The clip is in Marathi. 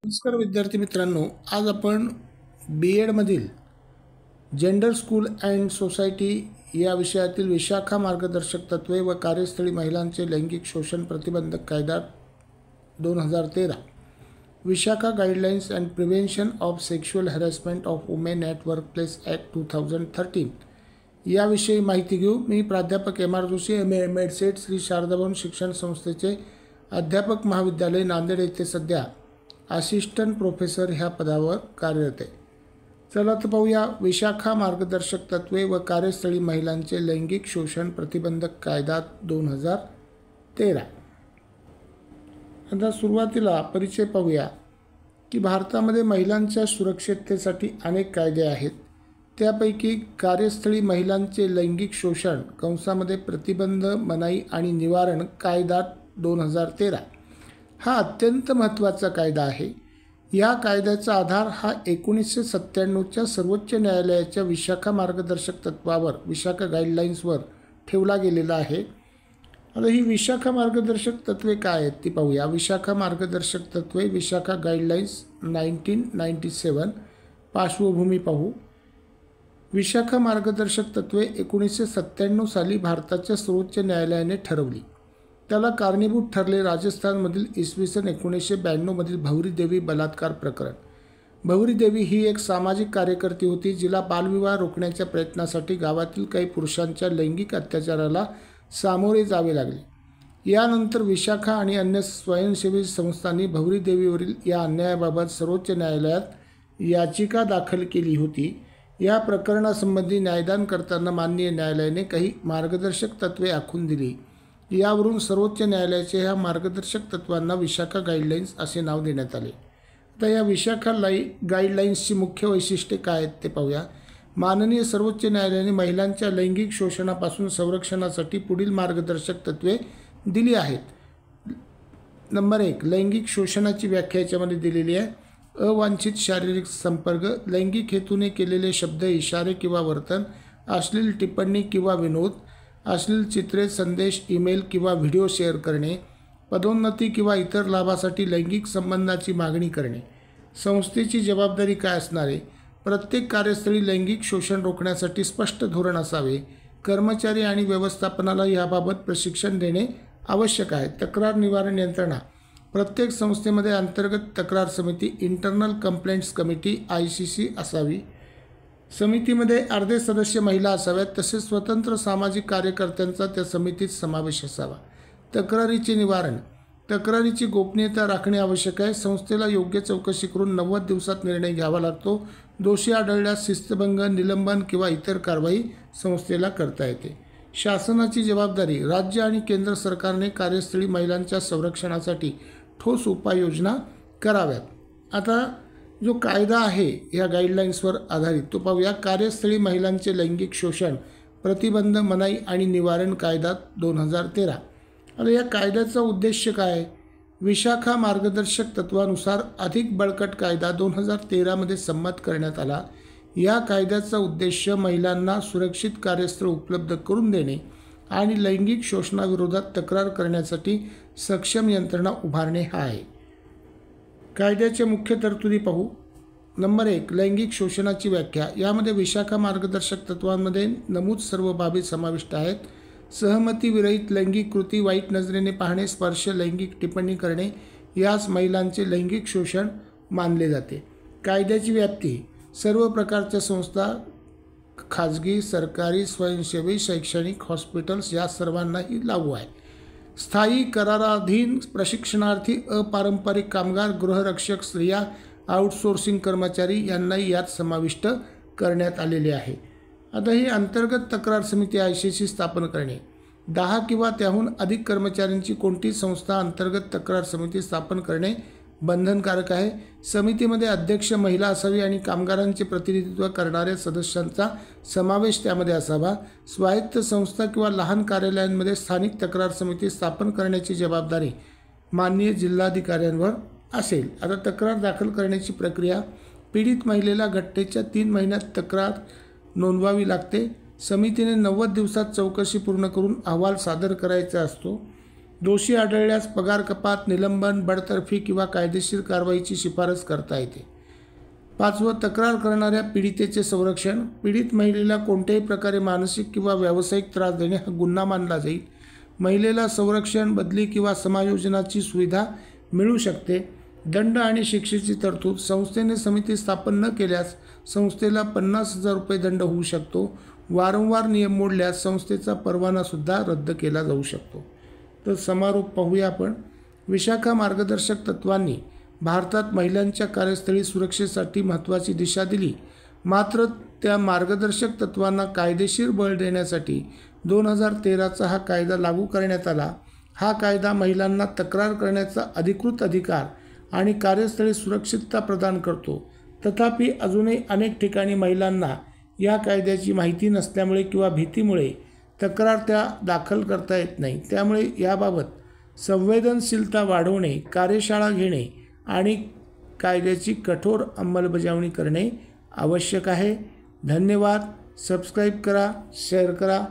नमस्कार विद्यार्थी मित्रांनो, आज आपण BEdमधील जेंडर स्कूल अँड सोसायटी या विषयातील विशाखा मार्गदर्शक तत्त्वे व कार्यस्थळी महिलांचे लैंगिक शोषण प्रतिबंधक कायदा 2013, Vishakha guidelines and prevention of sexual harassment of women at workplace act 2013 याविषयी माहिती घेऊ। मी प्राध्यापक MR जोशी, MA मेडसेट, श्री शारदाभवन शिक्षण संस्थेचे अध्यापक महाविद्यालय नांदेड येथे सध्या असिस्टंट प्रोफेसर ह्या पदावर कार्यरत आहे। चला तर पाहूया विशाखा मार्गदर्शक तत्त्वे व कार्यस्थळी महिलांचे लैंगिक शोषण प्रतिबंधक कायदा 2013। आता सुरुवातीला परिचय पाहूया की भारतामध्ये महिलांच्या सुरक्षिततेसाठी अनेक कायदे आहेत। त्यापैकी कार्यस्थळी महिलांचे लैंगिक शोषण कंसामध्ये प्रतिबंध, मनाई आणि निवारण कायदा 2013 हा अत्यंत महत्त्वाचा कायदा आहे। या कायद्याचा आधार हा 1997च्या सर्वोच्च न्यायालयाच्या विशाखा मार्गदर्शक तत्वावर, विशाखा गाईडलाईन्सवर ठेवला गेलेला आहे। आता ही विशाखा मार्गदर्शक तत्त्वे काय आहेत ती पाहूया। विशाखा मार्गदर्शक तत्त्वे, विशाखा गाईडलाईन्स 1997 पार्श्वभूमी पाहू। विशाखा मार्गदर्शक तत्त्वे 1997 साली भारताच्या सर्वोच्च न्यायालयाने ठरवली। त्याला कारणीभूत ठरले राजस्थानमधील इसवी सन 1992 मधील भवरी देवी बलात्कार प्रकरण। भवरी देवी ही एक सामाजिक कार्यकर्ती होती, जिला बालविवाह रोखण्याच्या प्रयत्नासाठी गावातील काही पुरुषांच्या लैंगिक अत्याचाराला सामोरे जावे लागले। यानंतर विशाखा आणि अन्य स्वयंसेवी संस्थांनी भवरी देवीवरील या अन्यायाबाबत सर्वोच्च न्यायालयात याचिका दाखल केली होती। या प्रकरणासंबंधी न्यायदान करताना माननीय न्यायालयाने काही मार्गदर्शक तत्त्वे आखून दिली। यावरून सर्वोच्च न्यायालयाच्या ह्या मार्गदर्शक तत्त्वांना विशाखा गाईडलाईन्स असे नाव देण्यात आले। आता या विशाखा गाईडलाईन्सची मुख्य वैशिष्ट्ये काय आहेत ते पाहूया। माननीय सर्वोच्च न्यायालयाने महिलांच्या लैंगिक शोषणापासून संरक्षणासाठी पुढील मार्गदर्शक तत्त्वे दिली आहेत। नंबर 1, लैंगिक शोषणाची व्याख्या याच्यामध्ये दिलेली आहे। अवांछित शारीरिक संपर्क, लैंगिक हेतूने केलेले शब्द, इशारे किंवा वर्तन, अश्लील टिप्पणी किंवा विनोद, अश्लील चित्रे, संदेश, ईमेल किंवा व्हिडिओ शेअर करणे, पदोन्नती किंवा इतर लाभासाठी लैंगिक संबंधाची मागणी करणे। संस्थेची जबाबदारी काय असणार आहे? प्रत्येक कार्यस्थळी लैंगिक शोषण रोखण्यासाठी स्पष्ट धोरण असावे। कर्मचारी आणि व्यवस्थापनाला याबाबत प्रशिक्षण देणे आवश्यक आहे। तक्रार निवारण यंत्रणा, प्रत्येक संस्थेमध्ये अंतर्गत तक्रार समिती, इंटरनल कंप्लेंट्स कमिटी ICC असावी। समितीमध्ये अर्धे सदस्य महिला असाव्यात, तसेच स्वतंत्र सामाजिक कार्यकर्त्यांचा त्या समितीत समावेश असावा। तक्रारीचे निवारण, तक्रारीची गोपनीयता राखणे आवश्यक आहे। संस्थेला योग्य चौकशी करून 90 दिवसात निर्णय घ्यावा लागतो। दोषी आढळल्यास शिस्तभंग, निलंबन किंवा इतर कारवाई संस्थेला करता येते। शासनाची जबाबदारी, राज्य आणि केंद्र सरकारने कार्यस्थळी महिलांच्या संरक्षणासाठी ठोस उपाययोजना कराव्यात। आता जो कायदा आहे या गाईडलाईन्सवर आधारित तो पाहूया। कार्यस्थळी महिलांचे लैंगिक शोषण प्रतिबंध, मनाई आणि निवारण कायदा 2013। आता या कायद्याचा उद्देश काय? विशाखा मार्गदर्शक तत्वानुसार अधिक बळकट कायदा 2013 मध्ये संमत करण्यात आला। या कायद्याचा उद्देश महिलांना सुरक्षित कार्यस्थळ उपलब्ध करून देणे आणि लैंगिक शोषणाविरोधात तक्रार करण्यासाठी सक्षम यंत्रणा उभारणे हा आहे। कायद्याच्या मुख्य तरतुदी पाहू। नंबर 1, लैंगिक शोषणाची व्याख्या। यामध्ये विशाखा मार्गदर्शक तत्वांमध्ये नमूद सर्व बाबी समाविष्ट आहेत। सहमतीविरहित लैंगिक कृती, वाईट नजरेने पाहणे, स्पर्श, लैंगिक टिप्पणी करणे यास महिलांचे लैंगिक शोषण मानले जाते। कायद्याची व्याप्ती, सर्व प्रकारच्या संस्था, खाजगी, सरकारी, स्वयंसेवी, शैक्षणिक, हॉस्पिटल्स या सर्वांनाही लागू आहे। स्थायी, कराराधीन, प्रशिक्षणार्थी, अपारंपरिक कामगार, गृहरक्षक, स्त्रिया, आउटसोर्सिंग कर्मचारी यांनाही यात समाविष्ट करण्यात आलेले आहे। आता ही अंतर्गत तक्रार समिती ICC स्थापन करणे, 10 किंवा त्याहून अधिक कर्मचाऱ्यांची कोणतीही संस्था अंतर्गत तक्रार समिती स्थापन करणे बंधनकारक आहे। समितीमध्ये अध्यक्ष महिला असावी आणि कामगारांचे प्रतिनिधित्व करणाऱ्या सदस्यांचा समावेश त्यामध्ये असावा। स्वायत्त संस्था किंवा लहान कार्यालयांमध्ये स्थानिक तक्रार समिती स्थापन करण्याची जबाबदारी माननीय जिल्हाधिकाऱ्यांवर असेल। आता तक्रार दाखल करण्याची प्रक्रिया, पीडित महिलेला घटनेच्या 3 महिन्यात तक्रार नोंदवावी लागते। समितीने 90 दिवसात चौकशी पूर्ण करून अहवाल सादर करायचा असतो। दोषी आढळल्यास पगार कपात, निलंबन, बडतर्फी किंवा कायदेशीर कारवाईची शिफारस करता येते. 5. तक्रार करणाऱ्या पीडितेचे संरक्षण. पीडित महिलेला कोणत्याही प्रकारे मानसिक किंवा व्यावसायिक त्रास देणे हा गुन्हा मानला जाईल. महिलेला संरक्षण, बदली किंवा समायोजनाची सुविधा मिळू शकते. दंड आणि शिक्षेची तरतूद. संस्थेने समिती स्थापन न केल्यास संस्थेला 50,000 रुपये दंड होऊ शकतो. वारंवार नियम मोडल्यास संस्थेचा परवानासुद्धा रद्द केला जाऊ शकतो. तर समारोप पाहूया आपण. विशाखा मार्गदर्शक तत्त्वांनी भारतात महिलांच्या कार्यस्थळी सुरक्षेसाठी महत्त्वाची दिशा दिली. मात्र त्या मार्गदर्शक तत्त्वांना कायदेशीर बळ देण्यासाठी 2013चा हा कायदा लागू करण्यात आला. हा कायदा महिलांना तक्रार करण्याचा अधिकृत अधिकार आणि कार्यस्थळी सुरक्षितता प्रदान करतो. तथापि अजूनही अनेक ठिकाणी महिलांना या कायद्याची माहिती नसल्यामुळे किंवा भीतीमुळे तक्रार त्या दाखल करता येत नाही. त्यामुळे याबाबत संवेदनशीलता वाढवणे, कार्यशाळा घेणे आणि कायद्याची कठोर अंमलबजावणी करणे आवश्यक आहे. धन्यवाद. सबस्क्राईब करा, शेअर करा.